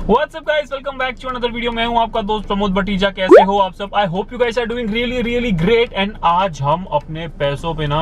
WhatsApp guys, welcome back to another video. मैं हूं आपका दोस्त प्रमोद भटीजा। कैसे हो आप सब? I hope you guys are doing really great. And आज हम अपने पैसों पे ना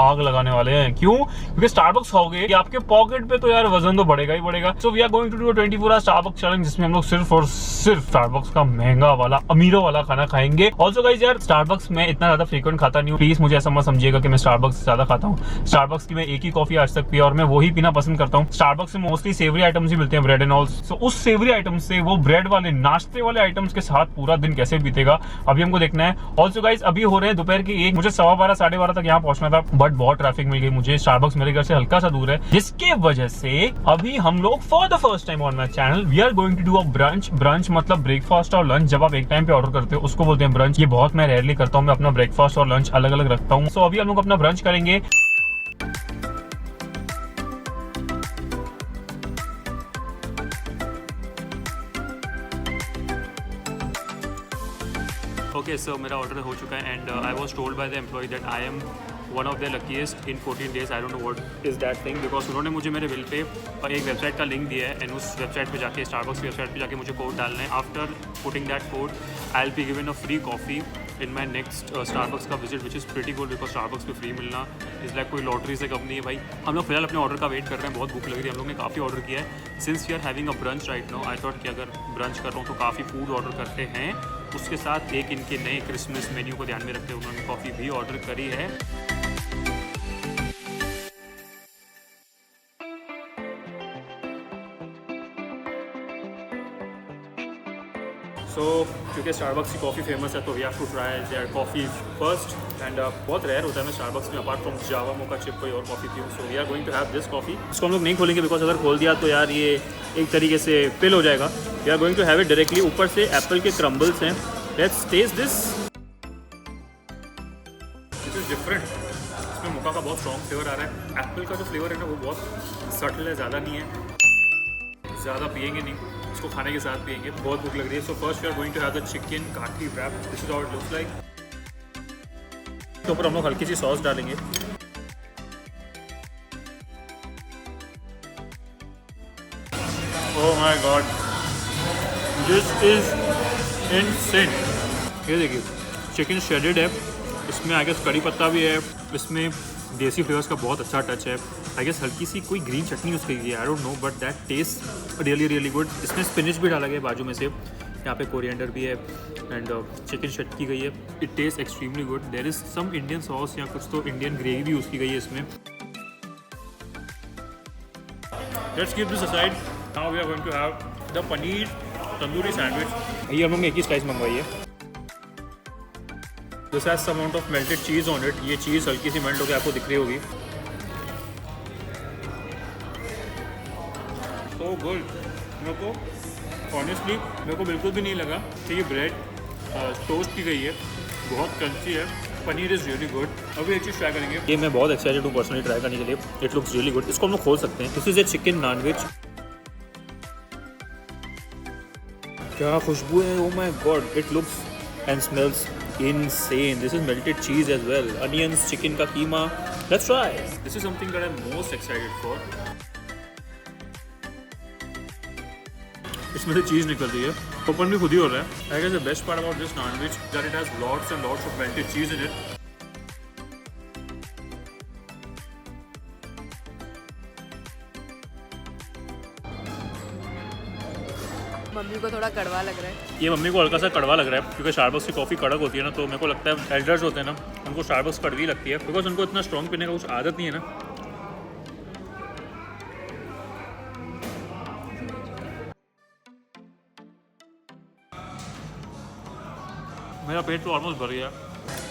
आग लगाने वाले हैं। क्यों? क्योंकि स्टारबक्स खाओगे कि आपके पॉकेट पे तो यार वजन तो बढ़ेगा ही बढ़ेगा। So we are going to do 24 hour Starbucks challenge, जिसमें हम लोग सिर्फ और सिर्फ स्टारबक्स का महंगा वाला अमीरों वाला खाना खाएंगे। ऑल्सो गाइस यार, स्टारबक्स में इतना ज्यादा फ्रीक्वेंट खाता नहीं हूँ, प्लीज मुझे ऐसा मत समझिएगा कि मैं स्टारबक्स ज्यादा खाता हूँ। स्टारबक्स की मैं एक ही कॉफी आज तक पी और मैं वही पीना पसंद करता हूँ। स्टारबक्स में मोस्टली सेवरी आइटम्स ही मिलते हैं, ब्रेड एंड ऑल। सो उस सेवरी आइटम्स से वो ब्रेड वाले नाश्ते वाले आइटम्स के साथ पूरा दिन कैसे बीतेगा अभी हमको देखना है। ऑल्सो गाइस, अभी हो रहे हैं दोपहर के 1, मुझे 12:15 12:30 तक यहाँ पहुंचना था, बट बहुत ट्रैफिक मिल गई मुझे। स्टारबक्स मेरे घर से हल्का सा दूर है, जिसके वजह से अभी हम लोग for the first time on my channel we are going to do a brunch. Brunch मतलब ब्रेकफास्ट और लंच। जब आप एक टाइम पे ऑर्डर करते हो उसको बोलते हैं ब्रंच। ये बहुत मैं रेयरली करता हूँ, मैं अपना ब्रेकफास्ट और लंच अलग अलग रखता हूँ। सो अभी हम लोग अपना ब्रंच करेंगे। ओके सो मेरा ऑर्डर हो चुका है and I was told by the employee that I am one of the luckiest in 14 days। I don't know what is that thing, because उन्होंने मुझे मेरे बिल पे एक वेबसाइट का लिंक दिया है एंड उस वेबसाइट पे जाके, स्टारबक्स की वेबसाइट पे जाके मुझे कोड डालना है। After putting that code I will be given a free coffee in my next Starbucks का visit, which is pretty good, because Starbucks पे फ्री मिलना इज़ लाइक कोई लॉटरी से कम नहीं है भाई। हम लोग फिलहाल अपने ऑर्डर का वेट कर रहे हैं, बहुत भूख लग रही है। हम लोग ने काफ़ी ऑर्डर किया है। Since we are having a brunch right now, I thought कि अगर ब्रंच कर रहा हूँ तो काफ़ी फूड ऑर्डर करते हैं। उसके साथ एक इनके नए क्रिसमस मेन्यू को ध्यान में रखते हुए उन्होंने कॉफ़ी भी ऑर्डर करी है। सो क्योंकि स्टारबक्स की कॉफ़ी फेमस है तो we have to try their coffee first. And बहुत रेयर होता है मैं स्टारबक्स में apart from java mocha chip कोई और कॉफ़ी पीऊँ। So we are going to have this coffee. इसको हम लोग नहीं खोलेंगे बिकॉज अगर खोल दिया तो यार ये एक तरीके से पिल हो जाएगा। We are going to have it directly. ऊपर से एप्पल के क्रम्बल्स हैं। Let's test this. This is different. इसमें मोका का बहुत स्ट्रॉन्ग फ्लेवर आ रहा है। एप्पल का जो फ्लेवर है ना वो बहुत सटल है, ज़्यादा नहीं है। ज़्यादा पिएंगे नहीं, इसको खाने के साथ पिएंगे। बहुत भूख लग रही है। So first we are going to have the chicken kathi wrap. This is how it looks like. इसके ऊपर हम लोग हल्की सी सॉस डालेंगे। Oh my God, this is insane. ये देखिए, चिकन श्रेडेड है, इसमें आई गेस कड़ी पत्ता भी है, इसमें देसी फ्लेवर्स का बहुत अच्छा टच है। आई गेस हल्की सी कोई ग्रीन चटनी उसकी है, आई don't no, but that test really good. इसमें स्पिनिच भी डाला गया बाजू में से, यहाँ पे कोरिएंडर भी है एंड चिकन शट की गई है। It taste extremely good. There is some Indian sauce या कुछ तो इंडियन ग्रेवी भी यूज़ की गई है इसमें। Let's keep this aside. Now we are going to have the paneer tandoori sandwich. ये हम लोग ने एक ही स्लाइस मंगवाई है। This has some amount of melted cheese on it. ये चीज़ हल्की सी मेल्ट होकर आपको दिख रही होगी। So good. मेरे को ऑनेस्टली मेरे को बिल्कुल भी नहीं लगा कि ये ब्रेड टोस्ट की गई है। बहुत क्रंची है। Paneer is really good. अभी एक चीज़ ट्राई करेंगे। ये मैं बहुत एक्साइटेड हूँ पर्सनली ट्राई करने के लिए। It looks really good. इसको हम लोग खोल सकते हैं। This is a chicken non veg. क्या खुशबू है! Oh my god, it looks and smells insane. This is melted cheese as well, onions, chicken का कीमा. Let's try. This is something that I'm most excited for. इसमें से चीज़ निकल रही है, open भी खुद ही हो रहा है। I guess the best part about this sandwich that it has lots and lots of melted cheese in it. Mummy को थोड़ा कड़वा लग रहा है। ये मम्मी को हल्का सा कड़वा लग रहा है क्योंकि स्टारबक्स की कॉफ़ी कड़क होती है ना, तो मेरे को लगता है एल्डर्स होते हैं ना, उनको स्टारबक्स कड़वी लगती है बिकॉज उनको इतना स्ट्रॉन्ग पीने का कुछ आदत नहीं है ना। मेरा पेट तो ऑलमोस्ट भर गया।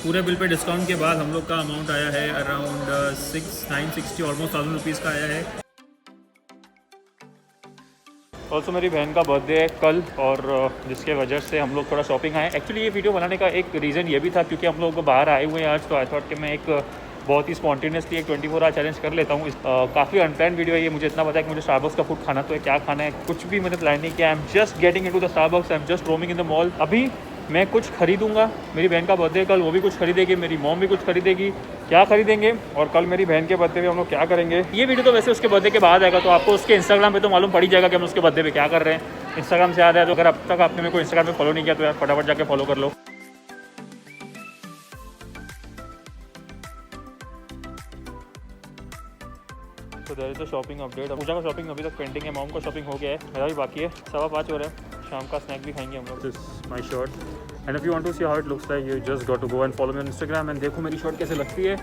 पूरे बिल पे डिस्काउंट के बाद हम लोग का अमाउंट आया है अराउंड 960 ऑलमोस्ट 1000 रुपीज़ का आया है। ऑल्सो मेरी बहन का बर्थडे है कल और जिसके वजह से हम लोग थोड़ा शॉपिंग आए। एक्चुअली ये वीडियो बनाने का एक रीज़न ये भी था क्योंकि हम लोग बाहर आए हुए हैं आज, तो आई थॉट कि मैं एक बहुत ही स्पॉन्टेनियसली एक 24 आवर चैलेंज कर लेता हूँ। काफ़ी अनप्लान वीडियो है ये। मुझे इतना पता है कि मुझे स्टारबक्स का फूड खाना तो है, क्या खाना है कुछ भी मैंने प्लान नहीं किया। I am just getting into the Starbucks, I am just roaming in the mall. अभी मैं कुछ खरीदूंगा, मेरी बहन का बर्थडे कल, वो भी कुछ खरीदेगी, मेरी मॉम भी कुछ खरीदेगी। क्या खरीदेंगे और कल मेरी बहन के बर्थडे पे हम लोग क्या करेंगे, ये वीडियो तो वैसे उसके बर्थडे के बाद आएगा, तो आपको उसके इंस्टाग्राम पे तो मालूम पड़ ही जाएगा कि हम उसके बर्थडे पे क्या कर रहे हैं। इंस्टाग्राम से याद है, तो अगर अब तक आपने मेरे को इंस्टाग्राम पे फॉलो नहीं किया तो यार फटाफट जाके फॉलो कर लो। तो there is the shopping update. Puja का शॉपिंग अभी तक पेंडिंग है, मॉम का शॉपिंग हो गया है, मेरा भी बाकी है। 5:15 हो रहा है, शाम का स्नैक भी खाएंगे हम लोग। This my shirt and if you want to see how it looks like you just got to go and follow me on Instagram and देखो मेरी शर्ट कैसे लगती है।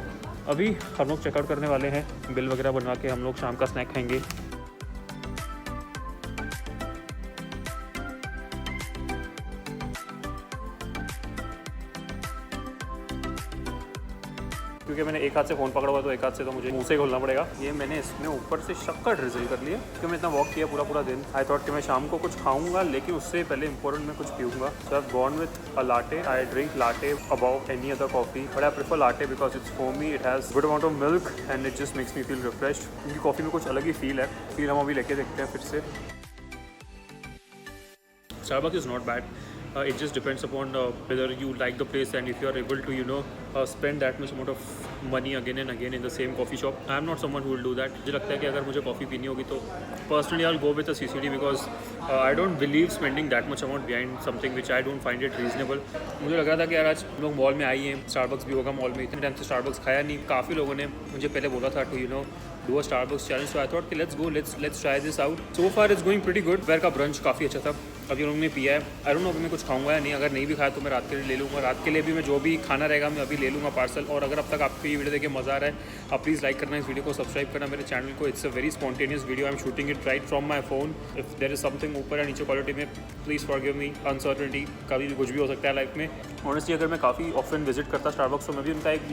अभी हम लोग चेकआउट करने वाले हैं, बिल वगैरह बनवा के हम लोग शाम का स्नैक खाएंगे। क्योंकि मैंने एक हाथ से फ़ोन पकड़ा हुआ तो एक हाथ से तो मुझे मुंह से खोलना पड़ेगा। ये मैंने इसमें ऊपर से शक्कर ड्रिजल कर लिया क्योंकि मैं इतना वॉक किया पूरा दिन। आई थॉट कि मैं शाम को कुछ खाऊंगा लेकिन उससे पहले इंपॉर्टेंट मैं कुछ पीऊंगा। So I have gone with a latte. I drink latte about any other coffee, but I prefer latte because it's foamy, it has good amount of milk and it just makes me feel refreshed. क्योंकि coffee में कुछ अलग ही feel है। फिर हम अभी लेके देखते हैं फिर से। Starbucks is not bad. It just depends upon whether you like the place and if you are able to, you know, spend that much amount of money again and again in the same coffee shop. I am not someone who will do that. मुझे लगता है कि अगर मुझे coffee पीनी होगी तो personally I'll go with a CCD because I don't believe spending that much amount behind something which I don't find it reasonable. मुझे लग रहा था कि यार आज लोग मॉल में आई हैं, Starbucks भी होगा मॉल में। इतने टाइम से Starbucks खाया नहीं। काफ़ी लोगों ने मुझे पहले बोला था to, you know, do a Starbucks challenge. So I thought कि let's go, let's try this out. So far it's going pretty good. दोपहर का ब्रंच काफ़ी अच्छा था। अभी लोगों ने पिया है। आई डोंट नो अभी मैं कुछ खाऊंगा या नहीं। अगर नहीं भी खाया तो मैं रात के लिए ले लूँगा। रात के लिए भी मैं जो भी खाना रहेगा मैं अभी ले लूँगा पार्सल। और अगर अब तक आपको ये वीडियो देख के मज़ा आ रहा है, आप प्लीज़ लाइक करना इस वीडियो को, सब्सक्राइब करना मेरे चैनल को। It's a very spontaneous video, I am shooting it right from my phone. If there is something ऊपर या नीचे क्वालिटी में, प्लीज़ फॉरगिव मी। अनसर्टेनिटी कभी कुछ भी हो सकता है लाइफ में। ऑनेस्टली अगर मैं काफ़ी ऑफन विजिट करता स्टारबक्स तो मैं भी उनका एक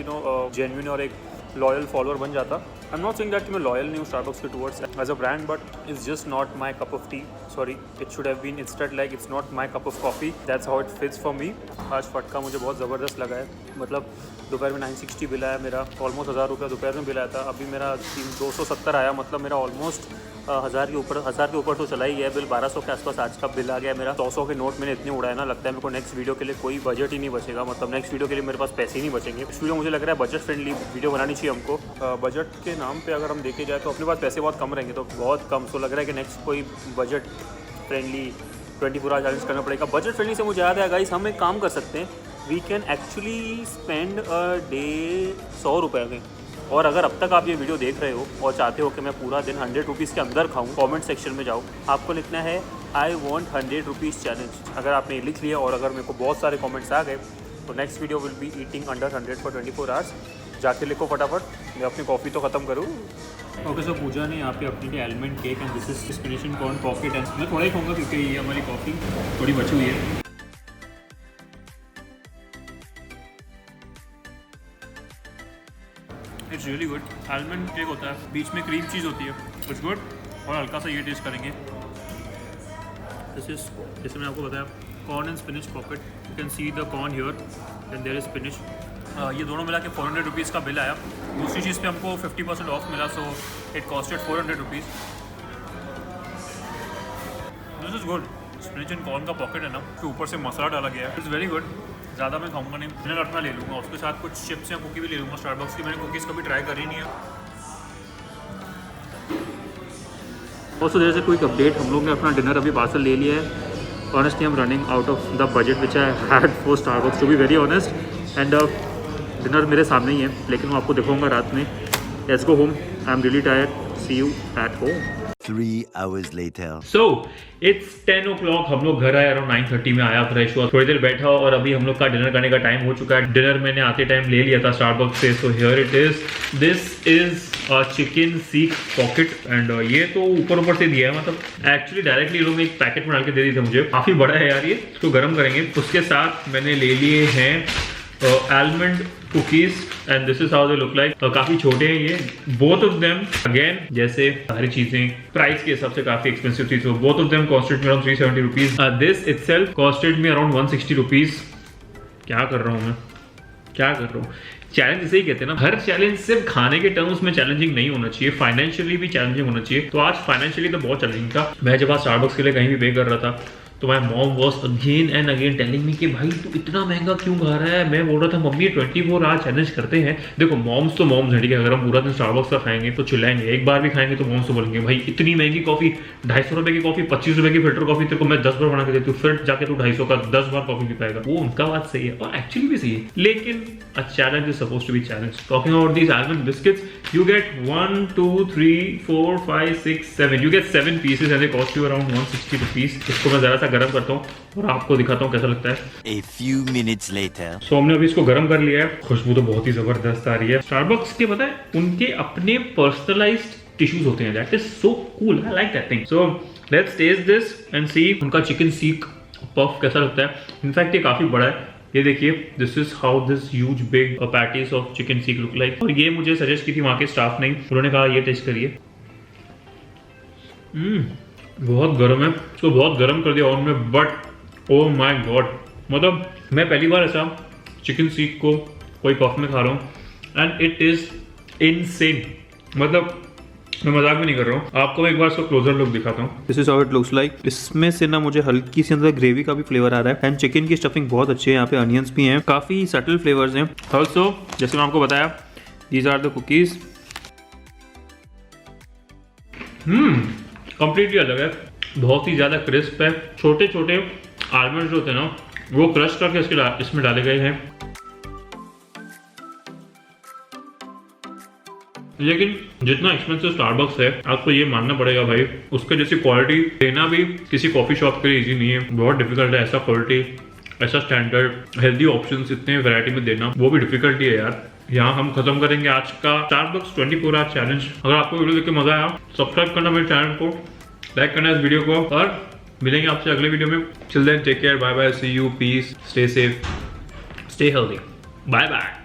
जेन्युइन और एक लॉयल फॉलोअर बन जाता। I am not saying that कि मैं लॉयल नहीं हूँ स्टारबक्स के towards as a brand, but it's just not my cup of tea. Sorry, it should have been instead like it's not my cup of coffee. That's how it fits for me. आज फटका मुझे बहुत ज़बरदस्त लगा है। मतलब दोपहर में 960 बिल आया मेरा, ऑलमोस्ट 1000 रुपये दोपहर में बिल आया था। अभी मेरा 270 आया, मतलब मेरा ऑलमोस्ट 1000 के ऊपर तो चला ही गया बिल। 1200 के आसपास आज का बिल आ गया मेरा। 100 के नोट मैंने इतने उड़ाए ना, लगता है मेरे को नेक्स्ट वीडियो के लिए कोई बजट ही नहीं बचेगा। मतलब नेक्स्ट वीडियो के लिए मेरे पास पैसे ही नहीं बचेंगे। इस वीडियो मुझे लग रहा है बजट फ्रेंडली वीडियो बनानी चाहिए हमको। बजट के नाम पे अगर हम देखे जाए तो अपने पास पैसे बहुत कम रहेंगे, तो बहुत कम। सो लग रहा है कि नेक्स्ट कोई बजट फ्रेंडली 24 आवर चैलेंज करना पड़ेगा। बजट फ्रेंडली से मुझे याद है गाइस, हम एक काम कर सकते हैं, we can actually spend a day 100 रुपये में। और अगर अब तक आप ये वीडियो देख रहे हो और चाहते हो कि मैं पूरा दिन 100 रुपीज़ के अंदर खाऊं, कमेंट सेक्शन में जाओ, आपको लिखना है आई वॉन्ट 100 रुपीज़ चैलेंज। अगर आपने ये लिख लिया और अगर मेरे को बहुत सारे कमेंट्स आ गए तो next video will be eating under 100 for 24 hours. जाके लिखो फटाफट, मैं अपनी कॉफ़ी तो ख़त्म करूँ। ओके, सो पूजा ने यहाँ पे अपने लिए almond cake and this is finishing corn pocket and मैं थोड़ा ही खाऊंगा क्योंकि ये हमारी कॉफ़ी थोड़ी बची हुई है। It's really good. Almond cake होता है, बीच में क्रीम चीज़ होती है, इट्स गुड। और हल्का सा ये टेस्ट करेंगे। दिस इज, जैसे मैंने आपको बताया, corn and spinach pocket. You can see the corn here and there is spinach. ये दोनों मिला के 400 रुपीज़ का बिल आया। दूसरी चीज़ पे हमको 50% ऑफ मिला, so it costed 400 rupees. This is good. Spinach and corn का पॉकेट है ना, उसके ऊपर से मसाला डाला गया है, इट्स वेरी गुड। ज़्यादा मैं खाऊंगा नहीं, डिनर अपना ले लूँगा, उसके साथ कुछ चिप्स या कुकी भी ले लूँगा स्टारबक्स की। मैंने कुकीज़ कभी ट्राई करी नहीं है। Also there is a quick update, हम लोग ने अपना डिनर अभी पार्सल ले लिया है। Honestly I am running out of the budget which I had for Starbucks, to be very honest. And dinner मेरे सामने ही है, लेकिन मैं आपको दिखाऊंगा रात में। Let's go home, I am really tired, see you at home. 3 hours later. So it's 10 o'clock। हम लोग घर आए अराउंड 9:30 में, आया फ्रेश हुआ, थोड़ी देर बैठा और अभी हम लोग का डिनर करने का टाइम हो चुका है। डिनर मैंने आते टाइम ले लिया था स्टारबक्स से, so here it is. This is chicken सीख पॉकेट एंड ये तो ऊपर से दिया है, मतलब एक्चुअली डायरेक्टली लोग एक पैकेट में डाल के दे दिए थे मुझे। काफी बड़ा है यार ये, इसको गर्म करेंगे। उसके साथ मैंने ले लिए हैं almond cookies and this is how they look like. काफी छोटे हैं ये, बोथ ऑफ देम। अगेन जैसे सारी चीजें प्राइस के हिसाब से काफी एक्सपेंसिव थी, so both of them costed me around 370 rupees. This itself costed me around 160 rupees. क्या कर रहा हूँ मैं, क्या कर रहा हूँ। चैलेंज इसे ही कहते हैं ना, हर चैलेंज सिर्फ खाने के टर्म्स में चैलेंजिंग नहीं होना चाहिए, फाइनेंशियली भी चैलेंजिंग होना चाहिए। तो आज फाइनेंशियली तो बहुत चैलेंजिंग था। मैं जब आज स्टारबक्स के लिए कहीं भी पे कर रहा था तो my mom was again and again telling me कि भाई तू इतना महंगा क्यों खा रहा है। मैं बोल रहा था मम्मी 24 आवर चैलेंज करते हैं। देखो मॉम्स तो मॉम्स है, ठीक है, अगर हम पूरा दिन स्टारबक्स का खाएंगे तो चिल्लाएंगे, एक बार भी खाएंगे तो मॉम्स तो बोलेंगे भाई इतनी महंगी कॉफी, 250 रुपए की कॉफी, 25 रुपए की फिल्टर कॉफी तेरे को मैं 10 बार बना के देती हूँ, फिर जाके तू 250 का 10 बार कॉफी पी पाएगा। वो उनका बात सही है और एक्चुअली भी सही है, लेकिन a challenge is supposed to be challenge. Talking about these almond biscuits, you get 1 2 3 4 5 6 7, you get 7 pieces and they cost you around 160 rupees। इसको मैं जरा सा गर्म करता हूँ और आपको दिखाता हूँ कैसा लगता है। A few minutes later. सो हमने अभी इसको गर्म कर लिया है, खुशबू तो बहुत ही जबरदस्त आ रही है। स्टारबक्स के पता है उनके अपने पर्सनलाइज्ड टिश्यूज होते हैं, that is so cool, I like that thing. So let's test this and see उनका चिकन सीक पफ कैसा लगता है। इनफैक्ट ये काफी बड़ा है, ये देखिए, this is how this huge big patties of chicken seek look like. और ये मुझे सजेस्ट की थी वहाँ के स्टाफ ने, उन्होंने कहा ये टेस्ट करिए। बहुत गर्म है, इसको बहुत गर्म कर दिया ओवन में, बट ओ माय गॉड, मतलब मैं पहली बार ऐसा चिकन सीक को कोई पफ में खा रहा हूँ एंड इट इज इनसेन। मतलब मैं मजाक भी नहीं कर रहा हूँ, आपको एक बार इसको क्लोजर लुक दिखाता हूँ। This is how it looks like. इसमें से ना मुझे हल्की सी अंदर ग्रेवी का भी फ्लेवर आ रहा है एंड चिकन की स्टफिंग बहुत अच्छी है, यहाँ पे अनियंस भी हैं, काफी सटल फ्लेवर्स हैं। ऑल्सो जैसे मैं आपको बताया, these are the cookies. Completely अलग है, बहुत ही ज्यादा क्रिस्प है। छोटे छोटे आलमंड जो होते हैं ना, वो क्रश करके इसमें डाले गए हैं। लेकिन जितना एक्सपेंसिव स्टारबक्स है, आपको ये मानना पड़ेगा भाई, उसके जैसी क्वालिटी देना भी किसी कॉफी शॉप के लिए इजी नहीं है, बहुत डिफिकल्ट है। ऐसा क्वालिटी, ऐसा स्टैंडर्ड, हेल्दी ऑप्शंस इतने वैरायटी में देना, वो भी डिफिकल्टी है यार। यहाँ हम खत्म करेंगे आज का स्टारबक्स 24 आवर चैलेंज। अगर आपको वीडियो देख के मजा आया, सब्सक्राइब करना मेरे चैनल को, लाइक करना इस वीडियो को, और मिलेंगे आपसे अगले वीडियो में। Till then take care, bye bye, see you, peace, stay safe, stay healthy, bye bye.